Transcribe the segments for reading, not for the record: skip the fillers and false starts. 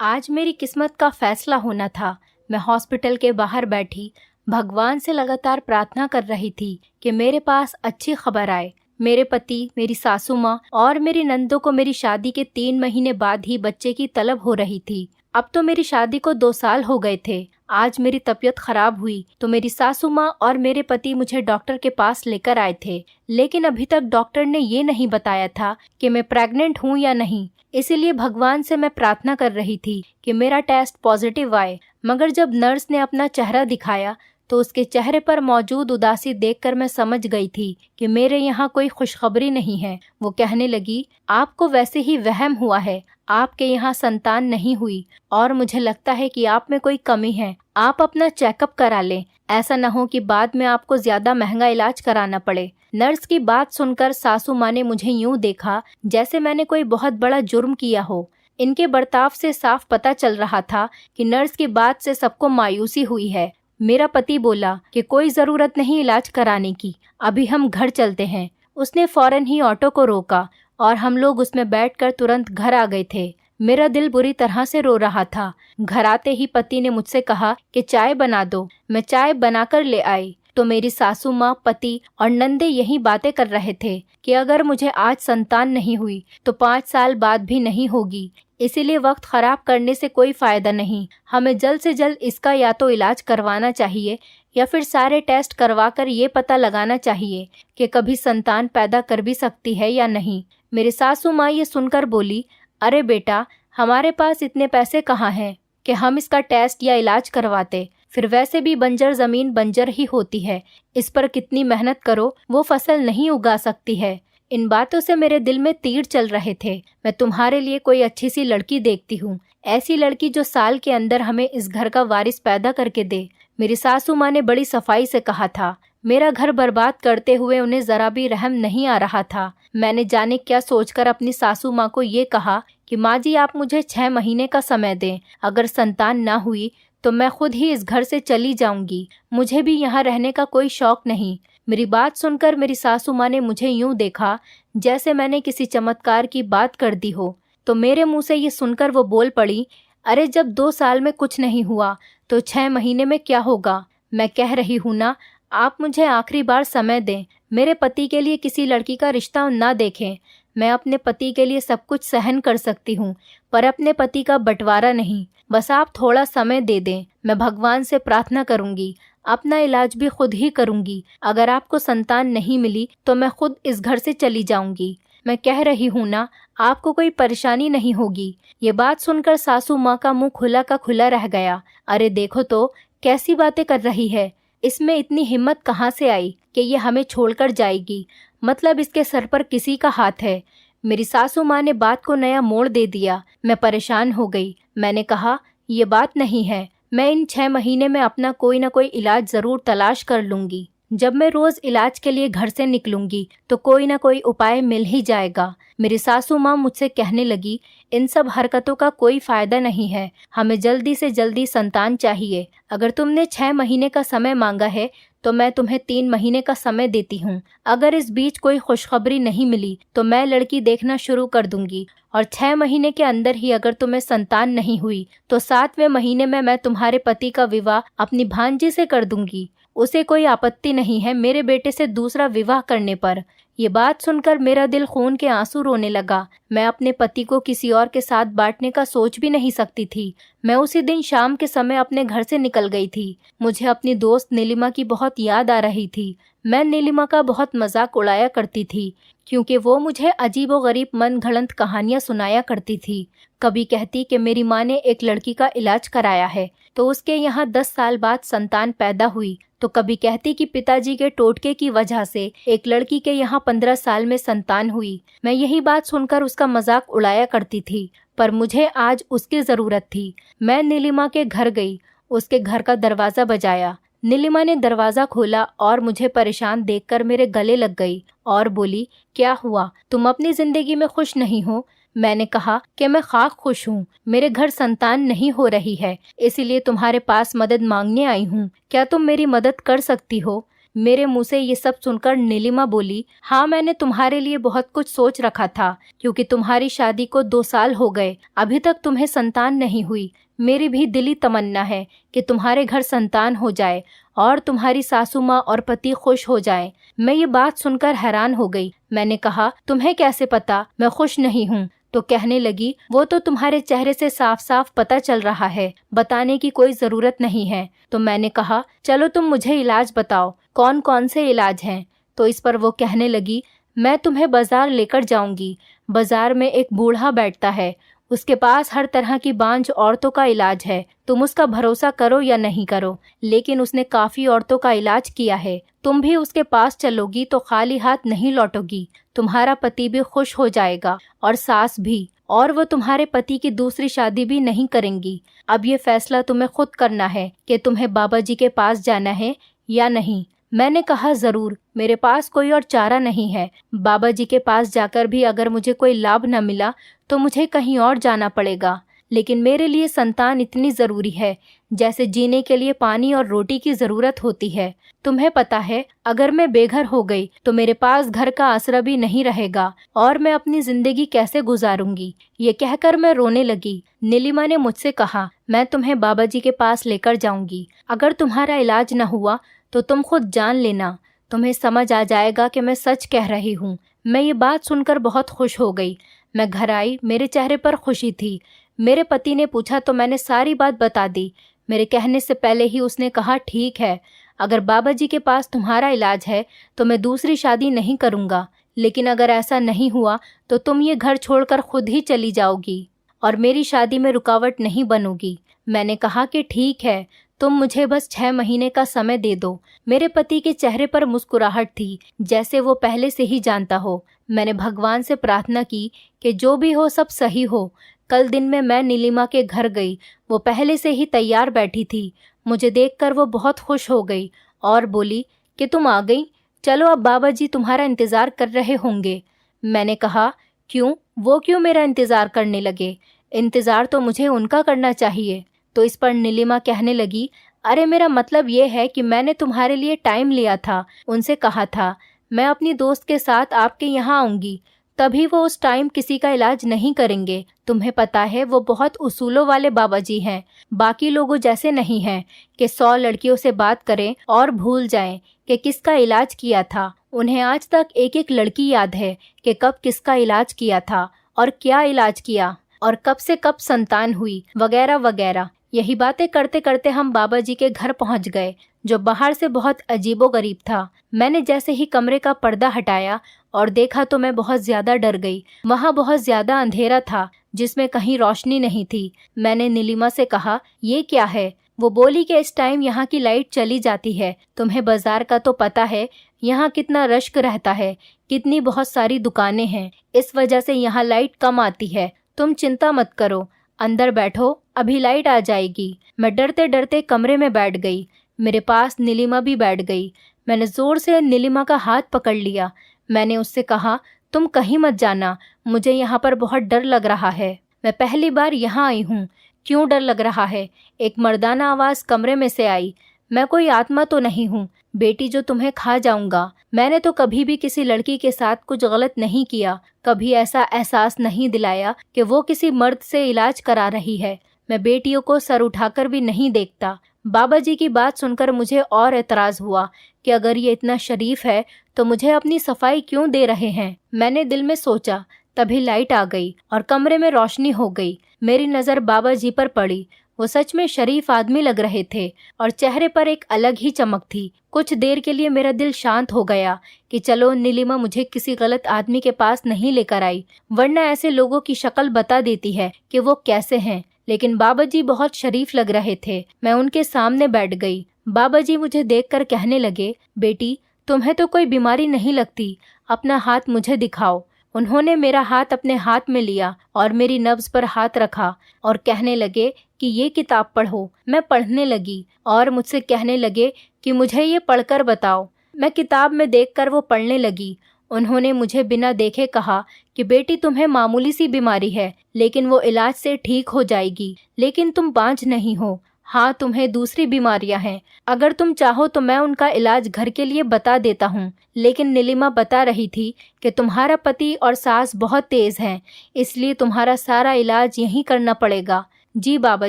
आज मेरी किस्मत का फैसला होना था। मैं हॉस्पिटल के बाहर बैठी भगवान से लगातार प्रार्थना कर रही थी कि मेरे पास अच्छी खबर आए। मेरे पति, मेरी सासू माँ और मेरी नंदों को मेरी शादी के 3 महीने बाद ही बच्चे की तलब हो रही थी। अब तो मेरी शादी को 2 साल हो गए थे। आज मेरी तबीयत खराब हुई तो मेरी सासू माँ और मेरे पति मुझे डॉक्टर के पास लेकर आए थे, लेकिन अभी तक डॉक्टर ने ये नहीं बताया था कि मैं प्रेग्नेंट हूँ या नहीं। इसीलिए भगवान से मैं प्रार्थना कर रही थी कि मेरा टेस्ट पॉजिटिव आए। मगर जब नर्स ने अपना चेहरा दिखाया तो उसके चेहरे पर मौजूद उदासी देखकर मैं समझ गई थी कि मेरे यहाँ कोई खुशखबरी नहीं है। वो कहने लगी, आपको वैसे ही वहम हुआ है, आपके यहाँ संतान नहीं हुई और मुझे लगता है कि आप में कोई कमी है। आप अपना चेकअप करा लें, ऐसा न हो कि बाद में आपको ज्यादा महंगा इलाज कराना पड़े। नर्स की बात सुनकर सासू माँ ने मुझे यूं देखा जैसे मैंने कोई बहुत बड़ा जुर्म किया हो। इनके बर्ताव से साफ पता चल रहा था कि नर्स की बात से सबको मायूसी हुई है। मेरा पति बोला कि कोई जरूरत नहीं इलाज कराने की, अभी हम घर चलते हैं। उसने फौरन ही ऑटो को रोका और हम लोग उसमें बैठकर तुरंत घर आ गए थे। मेरा दिल बुरी तरह से रो रहा था। घर आते ही पति ने मुझसे कहा कि चाय बना दो। मैं चाय बनाकर ले आई तो मेरी सासू माँ, पति और नंदे यही बातें कर रहे थे कि अगर मुझे आज संतान नहीं हुई तो 5 साल बाद भी नहीं होगी। इसीलिए वक्त खराब करने से कोई फायदा नहीं। हमें जल्द से जल्द इसका या तो इलाज करवाना चाहिए या फिर सारे टेस्ट करवाकर ये पता लगाना चाहिए कि कभी संतान पैदा कर भी सकती है या नहीं। मेरी सासू माँ ये सुनकर बोली, अरे बेटा, हमारे पास इतने पैसे कहाँ हैं कि हम इसका टेस्ट या इलाज करवाते। फिर वैसे भी बंजर जमीन बंजर ही होती है, इस पर कितनी मेहनत करो वो फसल नहीं उगा सकती है। इन बातों से मेरे दिल में तीर चल रहे थे। मैं तुम्हारे लिए कोई अच्छी सी लड़की देखती हूँ, ऐसी लड़की जो साल के अंदर हमें इस घर का वारिस पैदा करके दे। मेरी सासू माँ ने बड़ी सफाई से कहा था। मेरा घर बर्बाद करते हुए उन्हें जरा भी रहम नहीं आ रहा था। मैंने जाने क्या सोचकर अपनी सासू माँ को ये कहा कि माँ जी, आप मुझे 6 महीने का समय दें। अगर संतान ना हुई तो मैं खुद ही इस घर से चली जाऊंगी। मुझे भी यहाँ रहने का कोई शौक नहीं। मेरी बात सुनकर मेरी सासू माँ ने मुझे यूं देखा जैसे मैंने किसी चमत्कार की बात कर दी हो। तो मेरे मुंह से ये सुनकर वो बोल पड़ी, अरे जब 2 साल में कुछ नहीं हुआ तो 6 महीने में क्या होगा। मैं कह रही हूँ ना, आप मुझे आखिरी बार समय दें। मेरे पति के लिए किसी लड़की का रिश्ता ना देखें। मैं अपने पति के लिए सब कुछ सहन कर सकती हूँ, पर अपने पति का बंटवारा नहीं। बस आप थोड़ा समय दे दें। मैं भगवान से प्रार्थना करूंगी, अपना इलाज भी खुद ही करूंगी। अगर आपको संतान नहीं मिली तो मैं खुद इस घर से चली जाऊंगी। मैं कह रही हूँ ना, आपको कोई परेशानी नहीं होगी। ये बात सुनकर सासू माँ का मुंह खुला का खुला रह गया। अरे देखो तो कैसी बातें कर रही है, इसमें इतनी हिम्मत कहाँ से आई कि ये हमें छोड़कर जाएगी। मतलब इसके सर पर किसी का हाथ है। मेरी सासू माँ ने बात को नया मोड़ दे दिया। मैं परेशान हो गई। मैंने कहा, ये बात नहीं है। मैं इन 6 महीने में अपना कोई ना कोई इलाज जरूर तलाश कर लूंगी। जब मैं रोज इलाज के लिए घर से निकलूंगी तो कोई ना कोई उपाय मिल ही जाएगा। मेरी सासू माँ मुझसे कहने लगी, इन सब हरकतों का कोई फायदा नहीं है। हमें जल्दी से जल्दी संतान चाहिए। अगर तुमने 6 महीने का समय मांगा है तो मैं तुम्हें 3 महीने का समय देती हूँ। अगर इस बीच कोई खुशखबरी नहीं मिली तो मैं लड़की देखना शुरू कर दूंगी और 6 महीने के अंदर ही अगर तुम्हें संतान नहीं हुई तो 7वें महीने में मैं तुम्हारे पति का विवाह अपनी भांजी से कर दूंगी। उसे कोई आपत्ति नहीं है मेरे बेटे से दूसरा विवाह करने पर। ये बात सुनकर मेरा दिल खून के आंसू रोने लगा। मैं अपने पति को किसी और के साथ बांटने का सोच भी नहीं सकती थी। मैं उसी दिन शाम के समय अपने घर से निकल गई थी। मुझे अपनी दोस्त नीलिमा की बहुत याद आ रही थी। मैं नीलिमा का बहुत मजाक उड़ाया करती थी क्योंकि वो मुझे अजीबोगरीब मन घड़ंत कहानियां सुनाया करती थी। कभी कहती कि मेरी माँ ने एक लड़की का इलाज कराया है तो उसके यहाँ 10 साल बाद संतान पैदा हुई, तो कभी कहती कि पिताजी के टोटके की वजह से एक लड़की के यहाँ 15 साल में संतान हुई। मैं यही बात सुनकर उसका मजाक उड़ाया करती थी, पर मुझे आज उसकी जरूरत थी। मैं नीलिमा के घर गई, उसके घर का दरवाजा बजाया। नीलिमा ने दरवाजा खोला और मुझे परेशान देखकर मेरे गले लग गई और बोली, क्या हुआ, तुम अपनी जिंदगी में खुश नहीं हो। मैंने कहा कि मैं खाक खुश हूँ। मेरे घर संतान नहीं हो रही है, इसीलिए तुम्हारे पास मदद मांगने आई हूँ। क्या तुम मेरी मदद कर सकती हो। मेरे मुंह से ये सब सुनकर नीलिमा बोली, हाँ मैंने तुम्हारे लिए बहुत कुछ सोच रखा था, क्योंकि तुम्हारी शादी को 2 साल हो गए, अभी तक तुम्हें संतान नहीं हुई। मेरी भी दिली तमन्ना है कि तुम्हारे घर संतान हो जाए और तुम्हारी सासू माँ और पति खुश हो जाएं। मैं ये बात सुनकर हैरान हो गई। मैंने कहा, तुम्हें कैसे पता मैं खुश नहीं हूँ? तो कहने लगी, वो तो तुम्हारे चेहरे से साफ साफ पता चल रहा है, बताने की कोई जरूरत नहीं है। तो मैंने कहा, चलो तुम मुझे इलाज बताओ, कौन कौन से इलाज हैं? तो इस पर वो कहने लगी, मैं तुम्हें बाजार लेकर जाऊंगी। बाजार में एक बूढ़ा बैठता है, उसके पास हर तरह की बांझ औरतों का इलाज है। तुम उसका भरोसा करो या नहीं करो, लेकिन उसने काफी औरतों का इलाज किया है। तुम भी उसके पास चलोगी तो खाली हाथ नहीं लौटोगी। तुम्हारा पति भी खुश हो जाएगा और सास भी, और वो तुम्हारे पति की दूसरी शादी भी नहीं करेंगी। अब ये फैसला तुम्हें खुद करना है कि तुम्हें बाबा जी के पास जाना है या नहीं। मैंने कहा, जरूर, मेरे पास कोई और चारा नहीं है। बाबा जी के पास जाकर भी अगर मुझे कोई लाभ न मिला तो मुझे कहीं और जाना पड़ेगा, लेकिन मेरे लिए संतान इतनी जरूरी है जैसे जीने के लिए पानी और रोटी की जरूरत होती है। तुम्हें पता है, अगर मैं बेघर हो गई तो मेरे पास घर का आसरा भी नहीं रहेगा और मैं अपनी जिंदगी कैसे गुजारूंगी? ये कहकर मैं रोने लगी। नीलिमा ने मुझसे कहा, मैं तुम्हें बाबा जी के पास लेकर जाऊंगी। अगर तुम्हारा इलाज न हुआ तो तुम खुद जान लेना, तुम्हें समझ आ जाएगा कि मैं सच कह रही हूँ। मैं ये बात सुनकर बहुत खुश हो गई। मैं घर आई, मेरे चेहरे पर खुशी थी। मेरे पति ने पूछा तो मैंने सारी बात बता दी। मेरे कहने से पहले ही उसने कहा, ठीक है, अगर बाबा जी के पास तुम्हारा इलाज है तो मैं दूसरी शादी नहीं करूँगा, लेकिन अगर ऐसा नहीं हुआ तो तुम ये घर छोड़कर खुद ही चली जाओगी और मेरी शादी में रुकावट नहीं बनोगी। मैंने कहा कि ठीक है, तुम मुझे बस 6 महीने का समय दे दो। मेरे पति के चेहरे पर मुस्कुराहट थी, जैसे वो पहले से ही जानता हो। मैंने भगवान से प्रार्थना की कि जो भी हो सब सही हो। कल दिन में मैं नीलिमा के घर गई। वो पहले से ही तैयार बैठी थी। मुझे देखकर वो बहुत खुश हो गई और बोली कि तुम आ गई, चलो अब बाबा जी तुम्हारा इंतज़ार कर रहे होंगे। मैंने कहा, क्यों, वो क्यों मेरा इंतज़ार करने लगे? इंतज़ार तो मुझे उनका करना चाहिए। तो इस पर नीलिमा कहने लगी, अरे मेरा मतलब ये है कि मैंने तुम्हारे लिए टाइम लिया था, उनसे कहा था मैं अपनी दोस्त के साथ आपके यहाँ आऊँगी, तभी वो उस टाइम किसी का इलाज नहीं करेंगे। तुम्हें पता है वो बहुत उसूलों वाले बाबा जी हैं, बाकी लोगों जैसे नहीं हैं कि 100 लड़कियों से बात करें और भूल जाएं कि किसका इलाज किया था। उन्हें आज तक एक एक लड़की याद है कि कब किसका इलाज किया था और क्या इलाज किया और कब से कब संतान हुई, वगैरह वगैरह। यही बातें करते करते हम बाबा जी के घर पहुंच गए, जो बाहर से बहुत अजीबोगरीब था। मैंने जैसे ही कमरे का पर्दा हटाया और देखा तो मैं बहुत ज्यादा डर गई। वहाँ बहुत ज्यादा अंधेरा था, जिसमें कहीं रोशनी नहीं थी। मैंने नीलिमा से कहा, ये क्या है? वो बोली कि इस टाइम यहाँ की लाइट चली जाती है। तुम्हें बाजार का तो पता है, यहाँ कितना रश्क रहता है, कितनी बहुत सारी दुकानें हैं, इस वजह से यहाँ लाइट कम आती है। तुम चिंता मत करो, अंदर बैठो, अभी लाइट आ जाएगी। मैं डरते डरते कमरे में बैठ गई। मेरे पास नीलिमा भी बैठ गई। मैंने जोर से नीलिमा का हाथ पकड़ लिया। मैंने उससे कहा, तुम कहीं मत जाना, मुझे यहाँ पर बहुत डर लग रहा है। मैं पहली बार यहाँ आई हूँ। क्यों डर लग रहा है? एक मर्दाना आवाज़ कमरे में से आई। मैं कोई आत्मा तो नहीं हूँ बेटी जो तुम्हें खा जाऊंगा। मैंने तो कभी भी किसी लड़की के साथ कुछ गलत नहीं किया, कभी ऐसा एहसास नहीं दिलाया कि वो किसी मर्द से इलाज करा रही है। मैं बेटियों को सर उठाकर भी नहीं देखता। बाबा जी की बात सुनकर मुझे और एतराज हुआ कि अगर ये इतना शरीफ है तो मुझे अपनी सफाई क्यों दे रहे हैं। मैंने दिल में सोचा, तभी लाइट आ गई और कमरे में रोशनी हो गई। मेरी नज़र बाबा जी पर पड़ी। वो सच में शरीफ आदमी लग रहे थे और चेहरे पर एक अलग ही चमक थी। कुछ देर के लिए मेरा दिल शांत हो गया कि चलो नीलिमा मुझे किसी गलत आदमी के पास नहीं लेकर आई, वरना ऐसे लोगों की शक्ल बता देती है कि वो कैसे हैं। लेकिन बाबा जी बहुत शरीफ लग रहे थे। मैं उनके सामने बैठ गई। बाबा जी मुझे देखकर कहने लगे, बेटी तुम्हें तो कोई बीमारी नहीं लगती, अपना हाथ मुझे दिखाओ। उन्होंने मेरा हाथ अपने हाथ में लिया और मेरी नब्ज पर हाथ रखा और कहने लगे कि ये किताब पढ़ो। मैं पढ़ने लगी और मुझसे कहने लगे कि मुझे ये पढ़कर बताओ। मैं किताब में देखकर वो पढ़ने लगी। उन्होंने मुझे बिना देखे कहा कि बेटी तुम्हें मामूली सी बीमारी है, लेकिन वो इलाज से ठीक हो जाएगी। लेकिन तुम बांझ नहीं हो, हाँ, तुम्हें दूसरी बीमारियां हैं। अगर तुम चाहो तो मैं उनका इलाज घर के लिए बता देता हूँ। लेकिन नीलिमा बता रही थी कि तुम्हारा पति और सास बहुत तेज हैं, इसलिए तुम्हारा सारा इलाज यहीं करना पड़ेगा। जी बाबा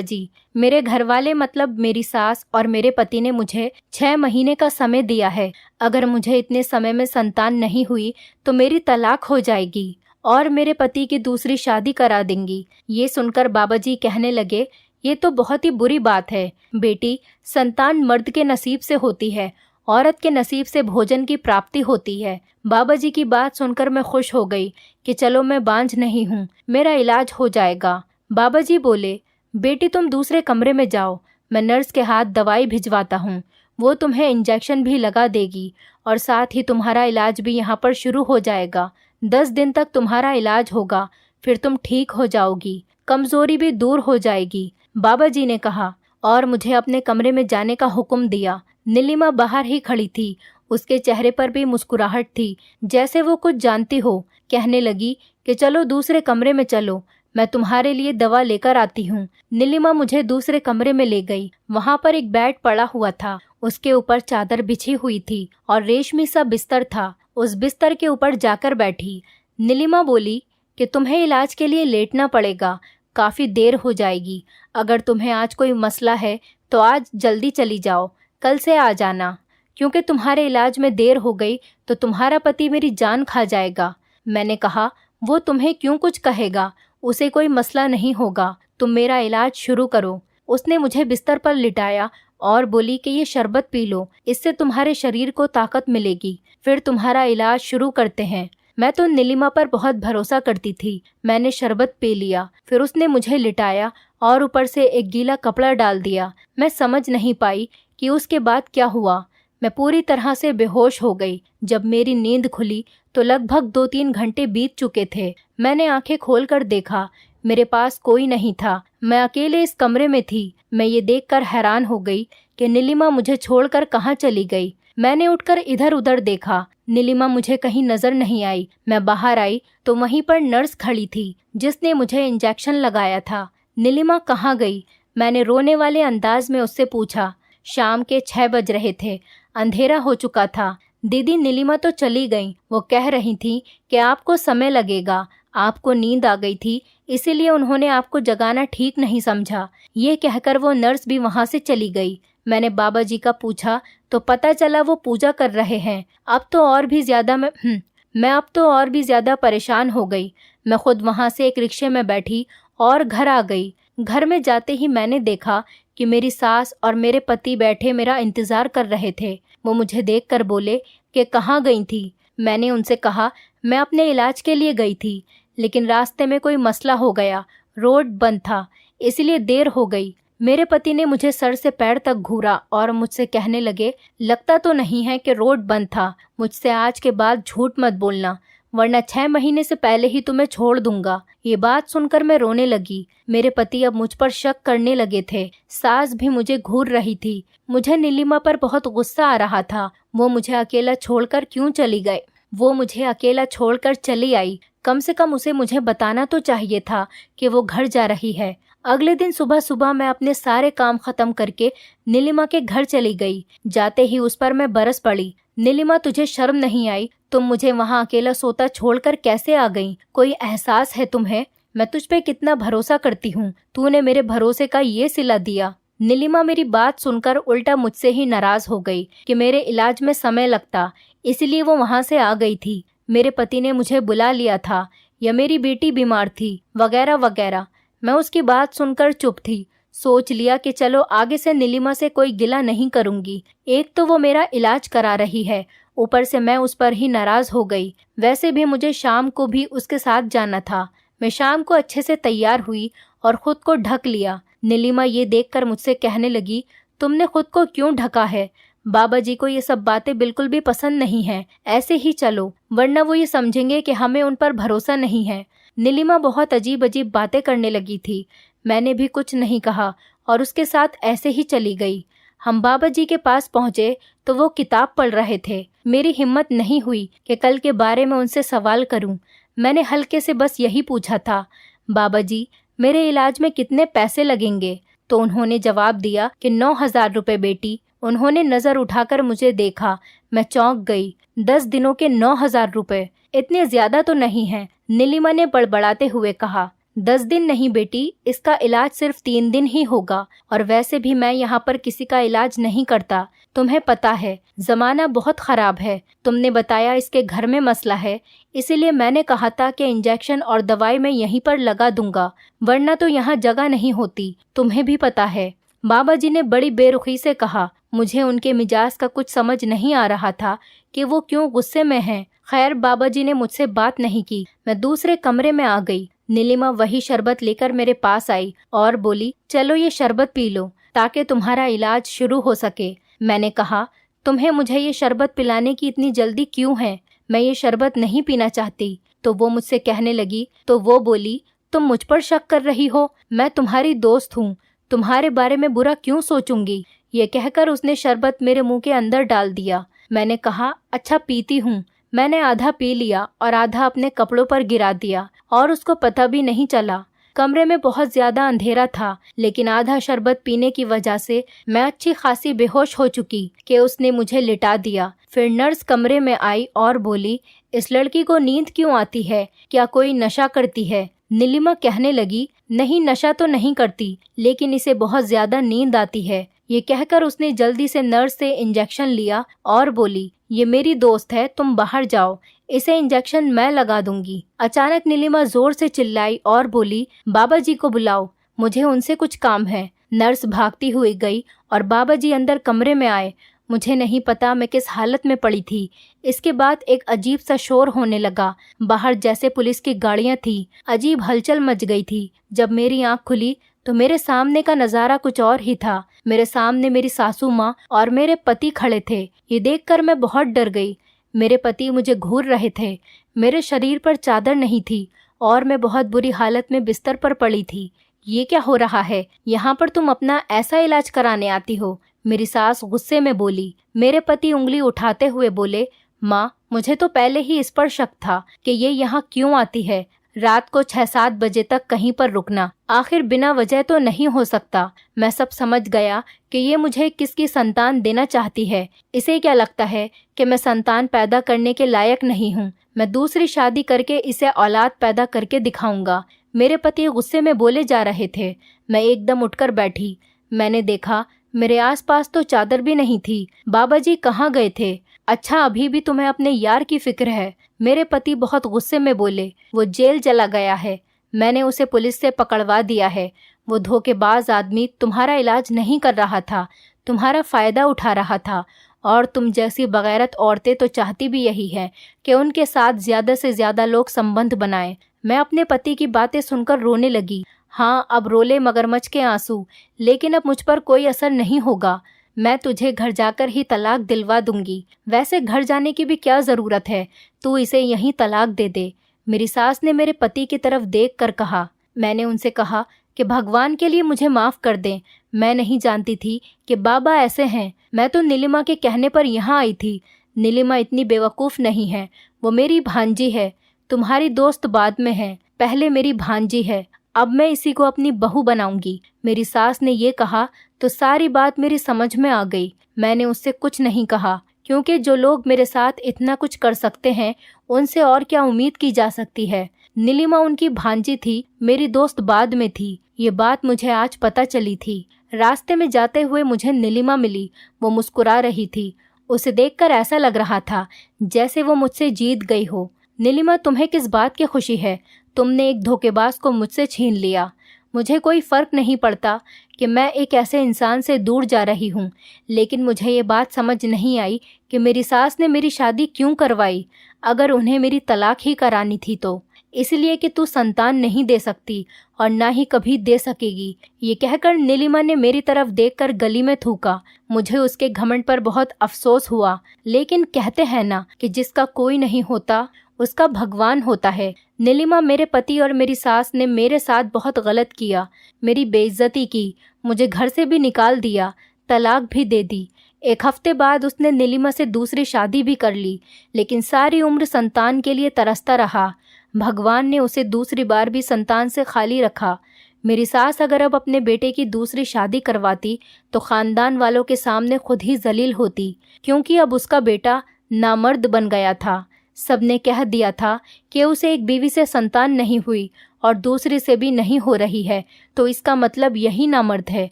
जी, मेरे घर वाले मतलब मेरी सास और मेरे पति ने मुझे 6 महीने का समय दिया है। अगर मुझे इतने समय में संतान नहीं हुई तो मेरी तलाक हो जाएगी और मेरे पति की दूसरी शादी करा देंगी। ये सुनकर बाबा जी कहने लगे, ये तो बहुत ही बुरी बात है बेटी। संतान मर्द के नसीब से होती है, औरत के नसीब से भोजन की प्राप्ति होती है। बाबा जी की बात सुनकर मैं खुश हो गई कि चलो मैं बांझ नहीं हूँ, मेरा इलाज हो जाएगा। बाबा जी बोले, बेटी तुम दूसरे कमरे में जाओ, मैं नर्स के हाथ दवाई भिजवाता हूँ। वो तुम्हें इंजेक्शन भी लगा देगी और साथ ही तुम्हारा इलाज भी यहाँ पर शुरू हो जाएगा। 10 दिन तक तुम्हारा इलाज होगा, फिर तुम ठीक हो जाओगी, कमजोरी भी दूर हो जाएगी। बाबा जी ने कहा और मुझे अपने कमरे में जाने का हुक्म दिया। नीलिमा बाहर ही खड़ी थी, उसके चेहरे पर भी मुस्कुराहट थी, जैसे वो कुछ जानती हो। कहने लगी कि चलो दूसरे कमरे में चलो, मैं तुम्हारे लिए दवा लेकर आती हूँ। नीलिमा मुझे दूसरे कमरे में ले गई। वहाँ पर एक बेड पड़ा हुआ था, उसके ऊपर चादर बिछी हुई थी और रेशमी सा बिस्तर था। उस बिस्तर के ऊपर जाकर बैठी। नीलिमा बोली कि तुम्हें इलाज के लिए लेटना पड़ेगा, काफी देर हो जाएगी। अगर तुम्हें आज कोई मसला है तो आज जल्दी चली जाओ, कल से आ जाना, क्योंकि तुम्हारे इलाज में देर हो गई तो तुम्हारा पति मेरी जान खा जाएगा। मैंने कहा, वो तुम्हें क्यों कुछ कहेगा, उसे कोई मसला नहीं होगा, तुम मेरा इलाज शुरू करो। उसने मुझे बिस्तर पर लिटाया और बोली कि ये शरबत पी लो, इससे तुम्हारे शरीर को ताकत मिलेगी, फिर तुम्हारा इलाज शुरू करते हैं। मैं तो नीलिमा पर बहुत भरोसा करती थी। मैंने शरबत पी लिया, फिर उसने मुझे लिटाया और ऊपर से एक गीला कपड़ा डाल दिया। मैं समझ नहीं पाई कि उसके बाद क्या हुआ। मैं पूरी तरह से बेहोश हो गई। जब मेरी नींद खुली तो लगभग 2-3 घंटे बीत चुके थे। मैंने आंखें खोलकर देखा, मेरे पास कोई नहीं था, मैं अकेले इस कमरे में थी। मैं ये देखकर हैरान हो गई कि नीलिमा मुझे छोड़कर कहाँ चली गई। मैंने उठकर इधर उधर देखा, नीलिमा मुझे कहीं नजर नहीं आई। मैं बाहर आई तो वहीं पर नर्स खड़ी थी जिसने मुझे इंजेक्शन लगाया था। नीलिमा कहाँ गई? मैंने रोने वाले अंदाज में उससे पूछा। शाम के 6 बज रहे थे, अंधेरा हो चुका था। दीदी नीलिमा तो चली गई। वो कह रही थी कि आपको समय लगेगा, आपको नींद आ गई थी, इसीलिए उन्होंने आपको जगाना ठीक नहीं समझा। ये कहकर वो नर्स भी वहां से चली गई। मैंने बाबा जी का पूछा तो पता चला वो पूजा कर रहे हैं। अब तो और भी ज्यादा मैं अब तो और भी ज्यादा परेशान हो गई। मैं खुद वहां से एक रिक्शे में बैठी और घर आ गई। घर में जाते ही मैंने देखा कि मेरी सास और मेरे पति बैठे मेरा इंतजार कर रहे थे। वो मुझे देखकर बोले कि कहाँ गई थी। मैंने उनसे कहा, मैं अपने इलाज के लिए गई थी, लेकिन रास्ते में कोई मसला हो गया, रोड बंद था, इसलिए देर हो गई। मेरे पति ने मुझे सर से पैर तक घूरा और मुझसे कहने लगे, लगता तो नहीं है कि रोड बंद था। मुझसे आज के बाद झूठ मत बोलना, वरना 6 महीने से पहले ही तुम्हें छोड़ दूंगा। ये बात सुनकर मैं रोने लगी। मेरे पति अब मुझ पर शक करने लगे थे। सास भी मुझे घूर रही थी। मुझे नीलिमा पर बहुत गुस्सा आ रहा था। वो मुझे अकेला छोड़कर क्यों चली गई? वो मुझे अकेला छोड़कर चली आई। कम से कम उसे मुझे बताना तो चाहिए था कि वो घर जा रही है। अगले दिन सुबह सुबह मैं अपने सारे काम खत्म करके नीलिमा के घर चली गई। जाते ही उस पर मैं बरस पड़ी। नीलिमा, तुझे शर्म नहीं आई? तुम मुझे वहाँ अकेला सोता छोड़कर कैसे आ गई? कोई एहसास है तुम्हें? मैं तुझ पे कितना भरोसा करती हूँ, तूने मेरे भरोसे का ये सिला दिया। नीलिमा मेरी बात सुनकर उल्टा मुझसे ही नाराज हो गई कि मेरे इलाज में समय लगता, इसलिए वो वहाँ से आ गई थी। मेरे पति ने मुझे बुला लिया था या मेरी बेटी बीमार थी, वगैरह वगैरह। मैं उसकी बात सुनकर चुप थी। सोच लिया कि चलो आगे से नीलिमा से कोई गिला नहीं करूंगी। एक तो वो मेरा इलाज करा रही है, ऊपर से मैं उस पर ही नाराज हो गई। वैसे भी मुझे शाम को भी उसके साथ जाना था। मैं शाम को अच्छे से तैयार हुई और खुद को ढक लिया। नीलिमा ये देखकर मुझसे कहने लगी, तुमने खुद को क्यों ढका है? बाबा जी को ये सब बातें बिल्कुल भी पसंद नहीं है, ऐसे ही चलो, वरना वो ये समझेंगे कि हमें उन पर भरोसा नहीं है। नीलिमा बहुत अजीब अजीब बातें करने लगी थी। मैंने भी कुछ नहीं कहा और उसके साथ ऐसे ही चली गई। हम बाबा जी के पास पहुंचे तो वो किताब पढ़ रहे थे। मेरी हिम्मत नहीं हुई कि कल के बारे में उनसे सवाल करूं। मैंने हल्के से बस यही पूछा था, बाबा जी मेरे इलाज में कितने पैसे लगेंगे? तो उन्होंने जवाब दिया कि 9,000 रुपए बेटी। उन्होंने नजर उठाकर मुझे देखा। मैं चौंक गई। 10 दिनों के 9,000 रुपए, इतने ज्यादा तो नहीं है, नीलिमा ने बड़बड़ाते हुए कहा। 10 दिन नहीं बेटी, इसका इलाज सिर्फ 3 दिन ही होगा, और वैसे भी मैं यहाँ पर किसी का इलाज नहीं करता। तुम्हें पता है जमाना बहुत खराब है। तुमने बताया इसके घर में मसला है, इसीलिए मैंने कहा था कि इंजेक्शन और दवाई मैं यहीं पर लगा दूंगा, वरना तो यहाँ जगह नहीं होती। तुम्हें भी पता है। बाबा जी ने बड़ी बेरुखी से कहा। मुझे उनके मिजाज का कुछ समझ नहीं आ रहा था कि वो क्यों गुस्से में हैं। खैर, बाबा जी ने मुझसे बात नहीं की। मैं दूसरे कमरे में आ गई। नीलिमा वही शरबत लेकर मेरे पास आई और बोली, चलो ये शरबत पी लो ताकि तुम्हारा इलाज शुरू हो सके। मैंने कहा, तुम्हें मुझे ये शरबत पिलाने की इतनी जल्दी क्यों है? मैं ये शरबत नहीं पीना चाहती। तो वो मुझसे कहने लगी। तो वो बोली, तुम मुझ पर शक कर रही हो? मैं तुम्हारी दोस्त हूँ, तुम्हारे बारे में बुरा क्यों सोचूंगी? ये कहकर उसने शरबत मेरे मुंह के अंदर डाल दिया। मैंने कहा, अच्छा पीती हूँ। मैंने आधा पी लिया और आधा अपने कपड़ों पर गिरा दिया और उसको पता भी नहीं चला। कमरे में बहुत ज्यादा अंधेरा था, लेकिन आधा शरबत पीने की वजह से मैं अच्छी खासी बेहोश हो चुकी कि उसने मुझे लिटा दिया। फिर नर्स कमरे में आई और बोली, इस लड़की को नींद क्यों आती है? क्या कोई नशा करती है? नीलिमा कहने लगी, नहीं नशा तो नहीं करती, लेकिन इसे बहुत ज्यादा नींद आती है। ये कहकर उसने जल्दी से नर्स से इंजेक्शन लिया और बोली, ये मेरी दोस्त है, तुम बाहर जाओ, इसे इंजेक्शन मैं लगा दूंगी। अचानक नीलिमा जोर से चिल्लाई और बोली, बाबा जी को बुलाओ, मुझे उनसे कुछ काम है। नर्स भागती हुई गई और बाबा जी अंदर कमरे में आए। मुझे नहीं पता मैं किस हालत में पड़ी थी। इसके बाद एक अजीब सा शोर होने लगा। बाहर जैसे पुलिस की गाड़ियां थी। अजीब हलचल मच गई थी। जब मेरी आंख खुली तो मेरे सामने का नजारा कुछ और ही था। मेरे सामने मेरी सासू माँ और मेरे पति खड़े थे। ये देखकर मैं बहुत डर गई। मेरे पति मुझे घूर रहे थे। मेरे शरीर पर चादर नहीं थी और मैं बहुत बुरी हालत में बिस्तर पर पड़ी थी। ये क्या हो रहा है? यहाँ पर तुम अपना ऐसा इलाज कराने आती हो? मेरी सास गुस्से में बोली। मेरे पति उंगली उठाते हुए बोले, माँ, मुझे तो पहले ही इस पर शक था कि ये यहाँ क्यों आती है। रात को 6-7 बजे तक कहीं पर रुकना आखिर बिना वजह तो नहीं हो सकता। मैं सब समझ गया कि ये मुझे किसकी संतान देना चाहती है। इसे क्या लगता है कि मैं संतान पैदा करने के लायक नहीं हूँ? मैं दूसरी शादी करके इसे औलाद पैदा करके दिखाऊंगा। मेरे पति गुस्से में बोले जा रहे थे। मैं एकदम उठकर बैठी। मैंने देखा मेरे आसपास तो चादर भी नहीं थी। बाबा जी कहाँ गए थे? अच्छा, अभी भी तुम्हें अपने यार की फिक्र है। मेरे पति बहुत गुस्से में बोले, वो जेल चला गया है, मैंने उसे पुलिस से पकड़वा दिया है। वो धोखेबाज आदमी तुम्हारा इलाज नहीं कर रहा था, तुम्हारा फायदा उठा रहा था। और तुम जैसी बगैरत औरतें तो चाहती भी यही है कि उनके साथ ज्यादा से ज्यादा लोग संबंध बनाएं। मैं अपने पति की बातें सुनकर रोने लगी। हाँ, अब रोले मगरमच्छ के आंसू, लेकिन अब मुझ पर कोई असर नहीं होगा। मैं तुझे घर जाकर ही तलाक दिलवा दूंगी। वैसे घर जाने की भी क्या जरूरत है, तू इसे यहीं तलाक दे दे। मेरी सास ने मेरे पति की तरफ देख कर कहा। मैंने उनसे कहा कि भगवान के लिए मुझे माफ कर दें। मैं नहीं जानती थी कि बाबा ऐसे हैं। मैं तो नीलिमा के कहने पर यहाँ आई थी। नीलिमा इतनी बेवकूफ़ नहीं है, वो मेरी भांजी है। तुम्हारी दोस्त बाद में है, पहले मेरी भांजी है। अब मैं इसी को अपनी बहू बनाऊंगी। मेरी सास ने ये कहा तो सारी बात मेरी समझ में आ गई। मैंने उससे कुछ नहीं कहा, क्योंकि जो लोग मेरे साथ इतना कुछ कर सकते हैं उनसे और क्या उम्मीद की जा सकती है। नीलिमा उनकी भांजी थी, मेरी दोस्त बाद में थी। ये बात मुझे आज पता चली थी। रास्ते में जाते हुए मुझे नीलिमा मिली। वो मुस्कुरा रही थी। उसे देखकर ऐसा लग रहा था जैसे वो मुझसे जीत गई हो। नीलिमा, तुम्हें किस बात की खुशी है? तुमने एक धोखेबाज को मुझसे छीन लिया। मुझे कोई फर्क नहीं पड़ता कि मैं एक ऐसे इंसान से दूर जा रही हूँ, लेकिन मुझे ये बात समझ नहीं आई कि मेरी सास ने मेरी शादी क्यों करवाई, अगर उन्हें मेरी तलाक ही करानी थी तो। इसलिए कि तू संतान नहीं दे सकती और ना ही कभी दे सकेगी। ये कहकर नीलिमा ने मेरी तरफ देखकर गली में थूका। मुझे उसके घमंड पर बहुत अफसोस हुआ, लेकिन कहते हैं ना कि जिसका कोई नहीं होता उसका भगवान होता है। नीलिमा, मेरे पति और मेरी सास ने मेरे साथ बहुत गलत किया, मेरी बेइज्जती की, मुझे घर से भी निकाल दिया, तलाक भी दे दी। 1 हफ्ते बाद उसने नीलिमा से दूसरी शादी भी कर ली, लेकिन सारी उम्र संतान के लिए तरसता रहा। भगवान ने उसे दूसरी बार भी संतान से खाली रखा। मेरी सास अगर अब अपने बेटे की दूसरी शादी करवाती तो खानदान वालों के सामने खुद ही जलील होती, क्योंकि अब उसका बेटा नामर्द बन गया था। सबने कह दिया था कि उसे एक बीवी से संतान नहीं हुई और दूसरी से भी नहीं हो रही है, तो इसका मतलब यही नामर्द है।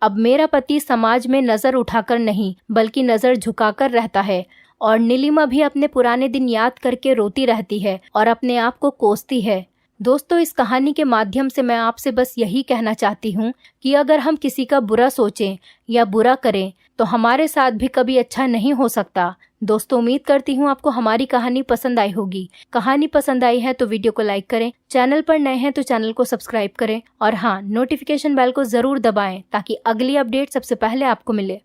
अब मेरा पति समाज में नजर उठाकर नहीं बल्कि नजर झुकाकर रहता है, और नीलिमा भी अपने पुराने दिन याद करके रोती रहती है और अपने आप को कोसती है। दोस्तों, इस कहानी के माध्यम से मैं आपसे बस यही कहना चाहती हूँ कि अगर हम किसी का बुरा सोचें या बुरा करें तो हमारे साथ भी कभी अच्छा नहीं हो सकता। दोस्तों, उम्मीद करती हूँ आपको हमारी कहानी पसंद आई होगी। कहानी पसंद आई है तो वीडियो को लाइक करें, चैनल पर नए हैं तो चैनल को सब्सक्राइब करें और हाँ, नोटिफिकेशन बेल को जरूर दबाएं ताकि अगली अपडेट सबसे पहले आपको मिले।